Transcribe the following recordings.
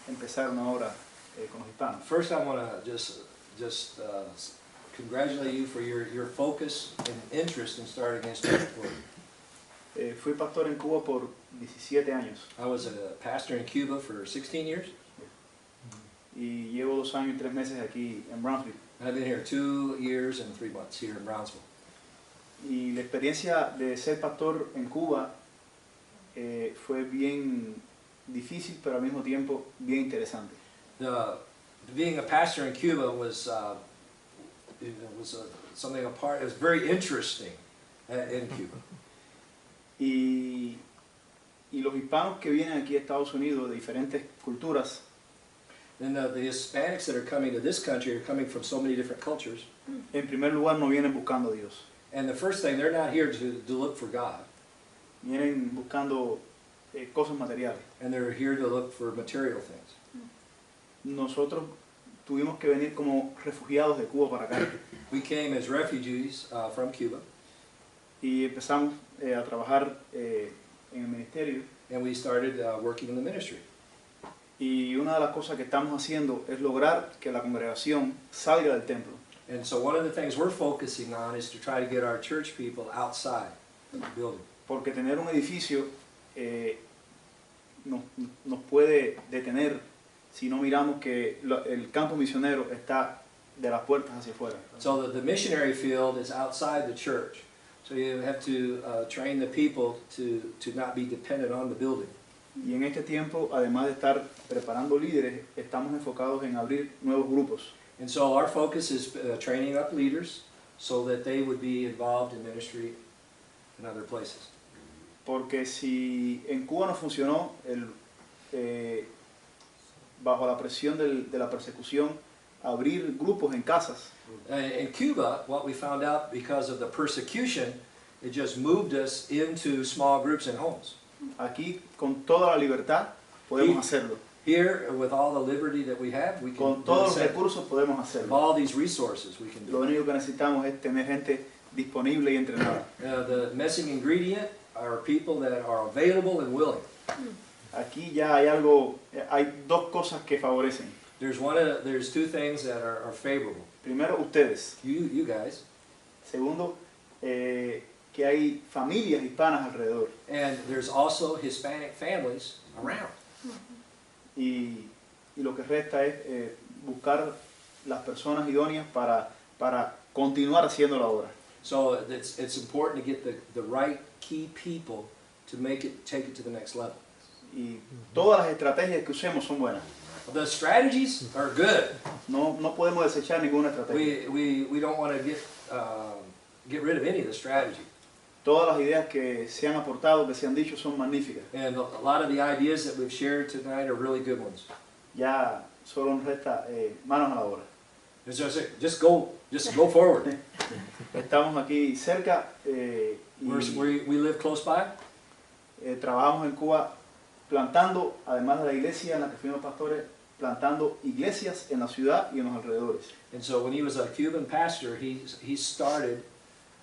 empezar una obra con los hispanos. First, I want to just congratulate you for your focus and interest in starting this church work. Fui pastor en Cuba por 17 años. I was a pastor in Cuba for 16 years. Y llevo 2 años y 3 meses aquí en Brownsville. I've been here 2 years and 3 months here in Brownsville. Y la experiencia de ser pastor en Cuba fue bien difícil, pero al mismo tiempo bien interesante. Being a pastor in Cuba was something apart. It was very interesting in Cuba. Y los hispanos que vienen aquí a Estados Unidos de diferentes culturas, And the Hispanics that are coming to this country are coming from so many different cultures. en primer lugar no vienen buscando a Dios. And the first thing, they're not here to look for God. Vienen buscando cosas materiales. And they're here to look for material things. Nosotros tuvimos que venir como refugiados de Cuba para acá. We came as refugees from Cuba. Y empezamos a trabajar en el ministerio. And we started working in the ministry. Y una de las cosas que estamos haciendo es lograr que la congregación salga del templo. And so one of the things we're focusing on is to try to get our church people outside of the building. Porque tener un edificio nos puede detener si no miramos que el campo misionero está de las puertas hacia afuera. So the missionary field is outside the church. So you have to train the people to not be dependent on the building. Y en este tiempo, además de estar preparando líderes, estamos enfocados en abrir nuevos grupos. And so our focus is training up leaders so that they would be involved in ministry in other places. Porque si en Cuba no funcionó, bajo la presión de la persecución, abrir grupos en casas. In Cuba, what we found out because of the persecution, it just moved us into small groups and homes. Aquí, con toda la libertad, podemos hacerlo. Here, with all the liberty that we have, we can Con todos los recursos podemos hacerlo. all these resources we can Lo do. único que necesitamos es tener gente disponible y entrenada. The missing ingredient are people that are available and willing. Aquí ya hay 2 cosas que favorecen. There's 2 things that are favorable. Primero, ustedes. You guys. Segundo, que hay familias hispanas alrededor. And there's also Hispanic families around. Y lo que resta es buscar las personas idóneas para continuar haciendo la obra. So it's important to get the right key people to take it to the next level. Y todas las estrategias que usemos son buenas. The strategies are good. No podemos desechar ninguna estrategia. We don't want to get rid of any of the strategy. Todas las ideas que se han aportado, que se han dicho, son magníficas. And a lot of the ideas that we've shared tonight are really good ones. Ya solo nos resta manos a la obra. Just go forward. Estamos aquí cerca We live close by. Trabajamos en Cuba plantando, además de la iglesia en la que fuimos pastores, plantando iglesias en la ciudad y en los alrededores. And so when he was a Cuban pastor, he started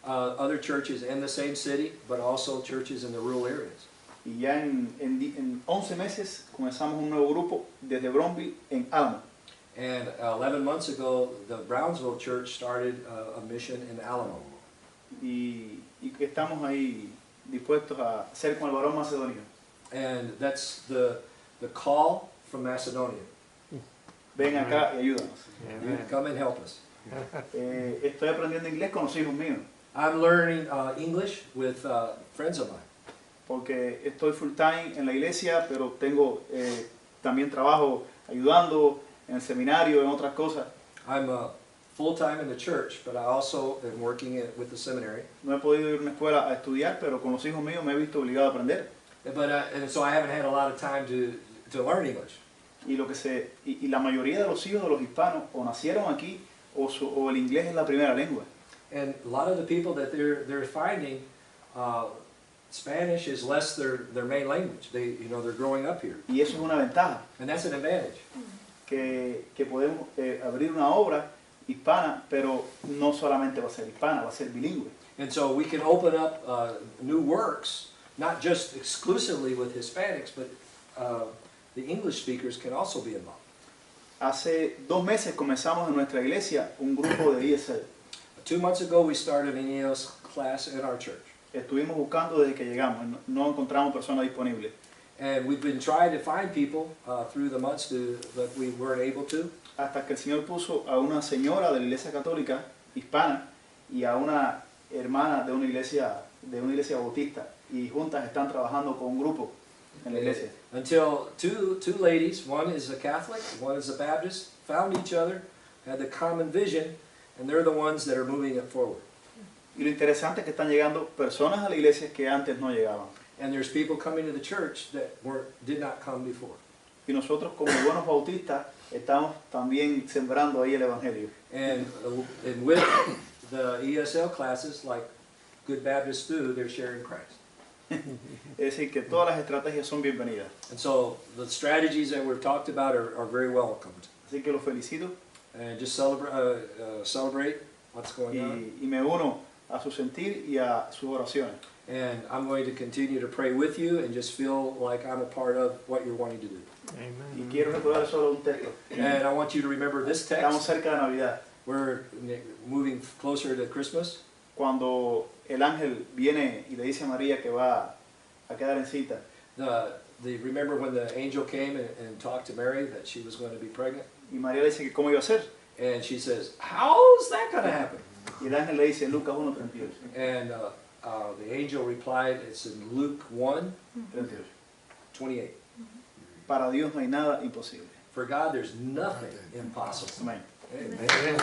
other churches in the same city, but also churches in the rural areas. Y ya en 11 meses comenzamos un nuevo grupo desde Brownsville en Alamo. And 11 months ago, the Brownsville church started a mission in Alamo. Y estamos ahí dispuestos a ser con el varón macedonio. And that's the call from Macedonia. Ven acá y ayúdanos. You come and help us. Estoy aprendiendo inglés con los hijos míos. I'm learning English with friends of mine. Porque estoy full time en la iglesia, pero tengo también trabajo ayudando en el seminario, en otras cosas. I'm full time in the church, but I also am working with the seminary. No he podido ir a una escuela a estudiar, pero con los hijos míos me he visto obligado a aprender. But and so I haven't had a lot of time to learn English. Y la mayoría de los hijos de los hispanos o nacieron aquí o el inglés es la primera lengua. And a lot of the people that they're finding, Spanish is less their main language. They're growing up here. Y eso es una ventaja. And that's an advantage. Que podemos abrir una obra hispana, pero no solamente va a ser hispana, va a ser bilingüe. And so we can open up new works, not just exclusively with Hispanics, but the English speakers can also be involved. Hace 2 meses comenzamos en nuestra iglesia un grupo de ESL. 2 months ago, we started an EOS class in our church. Estuvimos buscando desde que llegamos, no encontramos personas disponibles. And we've been trying to find people through the months but we weren't able to. Hasta que el Señor puso a una señora de la iglesia católica hispana y a una hermana de una iglesia bautista, y juntas están trabajando con un grupo en la iglesia. Until two ladies, one is a Catholic, one is a Baptist, found each other, had the common vision, and they're the ones that are moving it forward. Y lo interesante es que están llegando personas a la iglesia que antes no llegaban. And there's people coming to the church that did not come before. Y nosotros como buenos bautistas estamos también sembrando ahí el evangelio. And with the ESL classes, like good Baptists do, they're sharing Christ. Es decir, que todas las estrategias son bienvenidas. And so the strategies that we've talked about are very welcomed. Así que los felicito And just celebrate what's going on. y me uno a su sentir y a sus oraciones. And I'm going to continue to pray with you and just feel like I'm a part of what you're wanting to do. Y quiero recordar solo un texto. And I want you to remember this Estamos text. cerca de Navidad. We're moving closer to Christmas. Cuando el ángel viene y le dice a María que va a quedar en cita. Remember when the angel came and talked to Mary that she was going to be pregnant? Y María le dice que cómo iba a ser. And she says, how's that going to happen? Y el ángel le dice en Lucas 1:38. And the angel replied, it's in Luke 1:28. Para Dios no hay nada imposible. For God, there's nothing impossible. Amén. Amen.